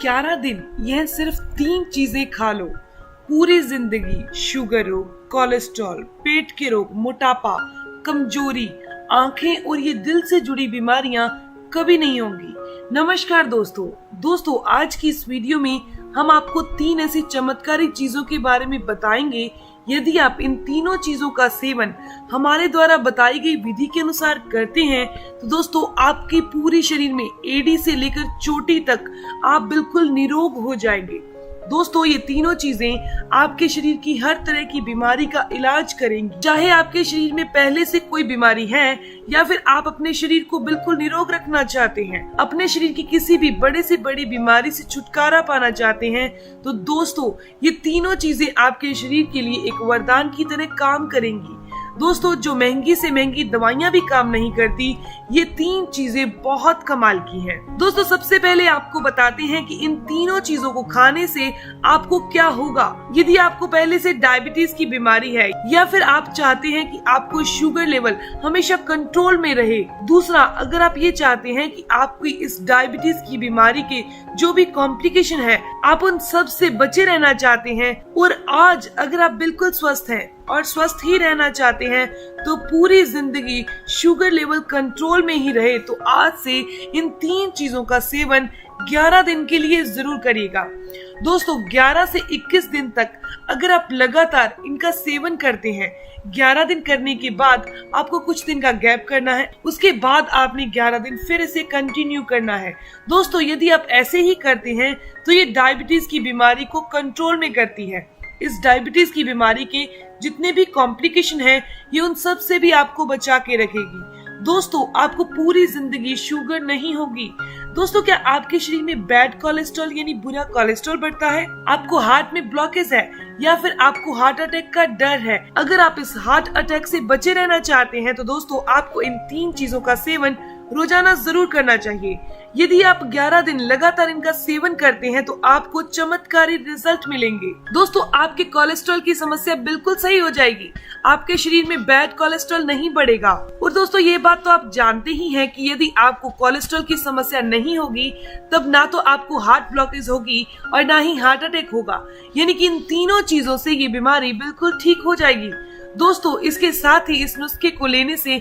11 दिन यह सिर्फ 3 चीजें खा लो, पूरी जिंदगी शुगर रोग, कोलेस्ट्रॉल, पेट के रोग, मोटापा, कमजोरी, आंखें और ये दिल से जुड़ी बीमारियां कभी नहीं होंगी। नमस्कार दोस्तों, आज की इस वीडियो में हम आपको 3 ऐसी चमत्कारी चीजों के बारे में बताएंगे। यदि आप इन तीनों चीजों का सेवन हमारे द्वारा बताई गई विधि के अनुसार करते हैं तो दोस्तों आपके पूरे शरीर में एड़ी से लेकर चोटी तक आप बिल्कुल निरोग हो जाएंगे। दोस्तों ये तीनों चीजें आपके शरीर की हर तरह की बीमारी का इलाज करेंगी, चाहे आपके शरीर में पहले से कोई बीमारी है या फिर आप अपने शरीर को बिल्कुल निरोग रखना चाहते हैं, अपने शरीर की किसी भी बड़े से बड़ी बीमारी से छुटकारा पाना चाहते हैं, तो दोस्तों ये तीनों चीजें आपके शरीर के लिए एक वरदान की तरह काम करेंगी। दोस्तों जो महंगी से महंगी दवाइयां भी काम नहीं करती, ये 3 चीजें बहुत कमाल की हैं। दोस्तों सबसे पहले आपको बताते हैं कि इन तीनों चीजों को खाने से आपको क्या होगा। यदि आपको पहले से डायबिटीज की बीमारी है या फिर आप चाहते हैं कि आपको शुगर लेवल हमेशा कंट्रोल में रहे। दूसरा, अगर आप ये चाहते हैं कि आपकी इस डायबिटीज की बीमारी के जो भी कॉम्प्लिकेशन है आप उन सब से बचे रहना चाहते हैं, और आज अगर आप बिल्कुल स्वस्थ हैं और स्वस्थ ही रहना चाहते हैं तो पूरी जिंदगी शुगर लेवल कंट्रोल में ही रहे, तो आज से इन 3 चीजों का सेवन 11 दिन के लिए जरूर करिएगा। दोस्तों 11 से 21 दिन तक अगर आप लगातार इनका सेवन करते हैं, 11 दिन करने के बाद आपको कुछ दिन का गैप करना है, उसके बाद आपने 11 दिन फिर इसे कंटिन्यू करना है। दोस्तों यदि आप ऐसे ही करते हैं तो ये डायबिटीज की बीमारी को कंट्रोल में करती है। इस डायबिटीज की बीमारी के जितने भी कॉम्प्लिकेशन हैं, ये उन सब से भी आपको बचा के रखेगी। दोस्तों आपको पूरी जिंदगी शुगर नहीं होगी। दोस्तों क्या आपके शरीर में बैड कोलेस्ट्रॉल यानी बुरा कोलेस्ट्रॉल बढ़ता है, आपको हार्ट में ब्लॉकेज है या फिर आपको हार्ट अटैक का डर है, अगर आप इस हार्ट अटैक से बचे रहना चाहते हैं तो दोस्तों आपको इन 3 चीजों का सेवन रोजाना जरूर करना चाहिए। यदि आप 11 दिन लगातार इनका सेवन करते हैं तो आपको चमत्कारी रिजल्ट मिलेंगे। दोस्तों आपके कोलेस्ट्रॉल की समस्या बिल्कुल सही हो जाएगी, आपके शरीर में बैड कोलेस्ट्रॉल नहीं बढ़ेगा। और दोस्तों ये बात तो आप जानते ही हैं कि यदि आपको कोलेस्ट्रॉल की समस्या नहीं होगी तब ना तो आपको हार्ट ब्लॉकेज होगी और ना ही हार्ट अटैक होगा, यानी कि इन तीनों चीजों से ये बीमारी बिल्कुल ठीक हो जाएगी। दोस्तों इसके साथ ही इस नुस्खे को लेने से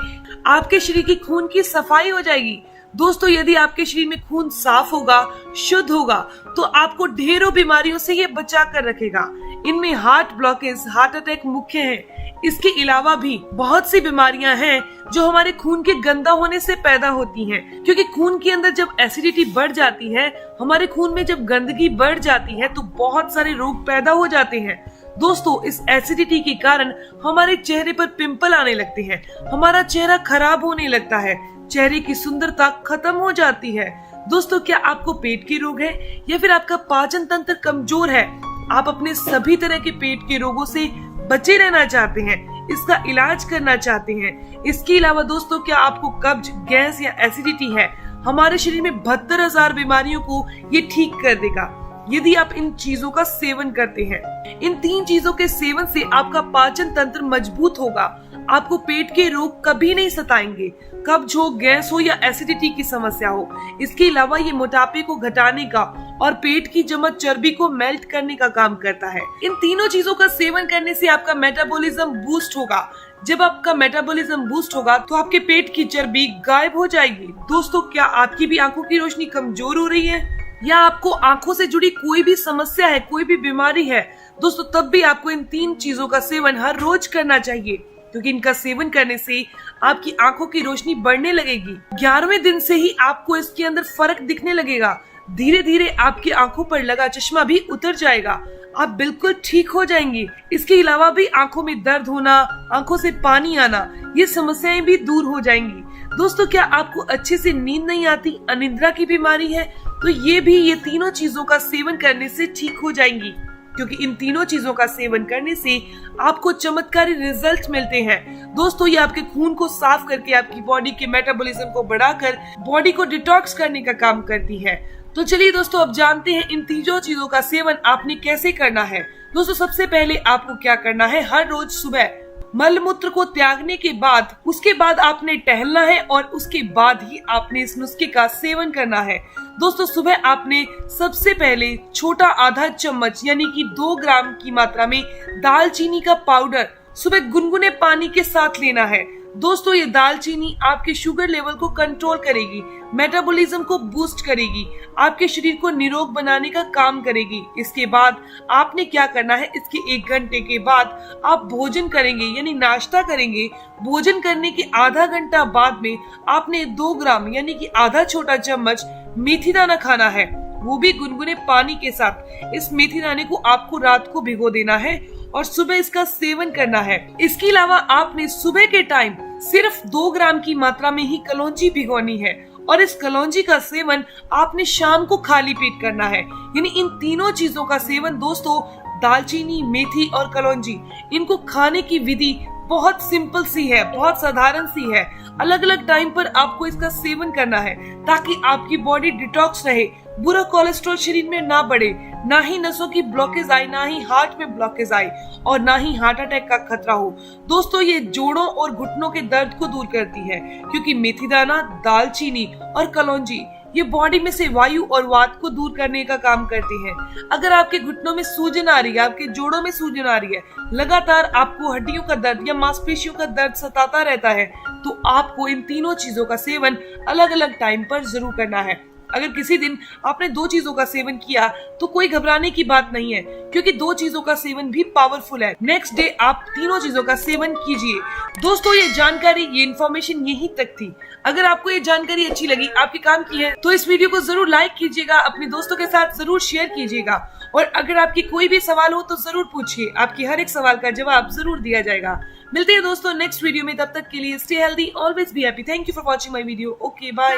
आपके शरीर की खून की सफाई हो जाएगी। दोस्तों यदि आपके शरीर में खून साफ होगा, शुद्ध होगा, तो आपको ढेरों बीमारियों से ये बचा कर रखेगा। इनमें हार्ट ब्लॉकेज, हार्ट अटैक मुख्य हैं। इसके अलावा भी बहुत सी बीमारियां हैं जो हमारे खून के गंदा होने से पैदा होती हैं, क्योंकि खून के अंदर जब एसिडिटी बढ़ जाती है, हमारे खून में जब गंदगी बढ़ जाती है तो बहुत सारे रोग पैदा हो जाते हैं। दोस्तों इस एसिडिटी के कारण हमारे चेहरे पर पिंपल आने लगते हैं, हमारा चेहरा खराब होने लगता है, चेहरे की सुंदरता खत्म हो जाती है। दोस्तों क्या आपको पेट के रोग है या फिर आपका पाचन तंत्र कमजोर है, आप अपने सभी तरह के पेट के रोगों से बचे रहना चाहते हैं, इसका इलाज करना चाहते हैं। इसके अलावा दोस्तों क्या आपको कब्ज, गैस या एसिडिटी है, हमारे शरीर में 72,000 बीमारियों को ये ठीक कर देगा यदि आप इन चीजों का सेवन करते हैं। इन 3 चीजों के सेवन से आपका पाचन तंत्र मजबूत होगा, आपको पेट के रोग कभी नहीं सताएंगे, कब्ज हो, गैस हो या एसिडिटी की समस्या हो। इसके अलावा ये मोटापे को घटाने का और पेट की जमा चर्बी को मेल्ट करने का काम करता है। इन तीनों चीजों का सेवन करने से आपका मेटाबॉलिज्म बूस्ट होगा। जब आपका मेटाबॉलिज्म बूस्ट होगा तो आपके पेट की चर्बी गायब हो जाएगी। दोस्तों क्या आपकी भी आंखों की रोशनी कमजोर हो रही है या आपको आंखों से जुड़ी कोई भी समस्या है, कोई भी बीमारी है, दोस्तों तब भी आपको इन 3 चीजों का सेवन हर रोज करना चाहिए, क्योंकि इनका सेवन करने से आपकी आंखों की रोशनी बढ़ने लगेगी। 11वें दिन से ही आपको इसके अंदर फर्क दिखने लगेगा, धीरे धीरे आपकी आंखों पर लगा चश्मा भी उतर जाएगा, आप बिल्कुल ठीक हो जाएंगी। इसके अलावा भी आंखों में दर्द होना, आंखों से पानी आना, ये समस्याएं भी दूर हो जाएंगी। दोस्तों क्या आपको अच्छे से नींद नहीं आती, अनिद्रा की बीमारी है, तो ये तीनों चीजों का सेवन करने से ठीक हो जाएंगी, क्योंकि इन तीनों चीजों का सेवन करने से आपको चमत्कारी रिजल्ट मिलते हैं। दोस्तों ये आपके खून को साफ करके आपकी बॉडी के मेटाबॉलिज्म को बढ़ाकर बॉडी को डिटॉक्स करने का काम करती है। तो चलिए दोस्तों अब जानते हैं इन तीनों चीजों का सेवन आपने कैसे करना है। दोस्तों सबसे पहले आपको क्या करना है, हर रोज सुबह मल मूत्र को त्यागने के बाद उसके बाद आपने टहलना है और उसके बाद ही आपने इस नुस्खे का सेवन करना है। दोस्तों सुबह आपने सबसे पहले छोटा आधा चम्मच यानी कि 2 ग्राम की मात्रा में दालचीनी का पाउडर सुबह गुनगुने पानी के साथ लेना है। दोस्तों ये दालचीनी आपके शुगर लेवल को कंट्रोल करेगी, मेटाबॉलिज्म को बूस्ट करेगी, आपके शरीर को निरोग बनाने का काम करेगी। इसके बाद आपने क्या करना है, इसके 1 घंटे के बाद आप भोजन करेंगे यानी नाश्ता करेंगे। भोजन करने के आधा घंटा बाद में आपने 2 ग्राम यानी कि आधा छोटा चम्मच मेथी दाना खाना है, वो भी गुनगुने पानी के साथ। इस मेथी दाने को आपको रात को भिगो देना है और सुबह इसका सेवन करना है। इसके अलावा आपने सुबह के टाइम सिर्फ 2 ग्राम की मात्रा में ही कलौंजी भिगोनी है और इस कलौंजी का सेवन आपने शाम को खाली पेट करना है। यानी इन तीनों चीजों का सेवन दोस्तों, दालचीनी, मेथी और कलौंजी, इनको खाने की विधि बहुत सिंपल सी है, बहुत साधारण सी है। अलग अलग टाइम पर आपको इसका सेवन करना है ताकि आपकी बॉडी डिटॉक्स रहे, बुरा कोलेस्ट्रॉल शरीर में ना बढ़े, ना ही नसों की ब्लॉकेज आए, ना ही हार्ट में ब्लॉकेज आए और ना ही हार्ट अटैक का खतरा हो। दोस्तों ये जोड़ों और घुटनों के दर्द को दूर करती है क्योंकि मेथी दाना, दालचीनी और कलौंजी ये बॉडी में से वायु और वात को दूर करने का काम करती है। अगर आपके घुटनों में सूजन आ रही है, आपके जोड़ों में सूजन आ रही है, लगातार आपको हड्डियों का दर्द या मांसपेशियों का दर्द सताता रहता है, तो आपको इन तीनों चीजों का सेवन अलग अलग टाइम पर जरूर करना है। अगर किसी दिन आपने 2 चीजों का सेवन किया तो कोई घबराने की बात नहीं है क्योंकि 2 चीजों का सेवन भी पावरफुल है। नेक्स्ट डे आप तीनों चीजों का सेवन कीजिए। दोस्तों ये जानकारी, ये इन्फॉर्मेशन यहीं तक थी। अगर आपको ये जानकारी अच्छी लगी, आपके काम की है, तो इस वीडियो को जरूर लाइक कीजिएगा, अपने दोस्तों के साथ जरूर शेयर कीजिएगा और अगर आपकी कोई भी सवाल हो तो जरूर पूछिए, आपकी हर एक सवाल का जवाब जरूर दिया जाएगा। मिलते हैं दोस्तों नेक्स्ट वीडियो में, तब तक के लिए stay healthy, always be happy. Thank you for watching my video. Okay bye.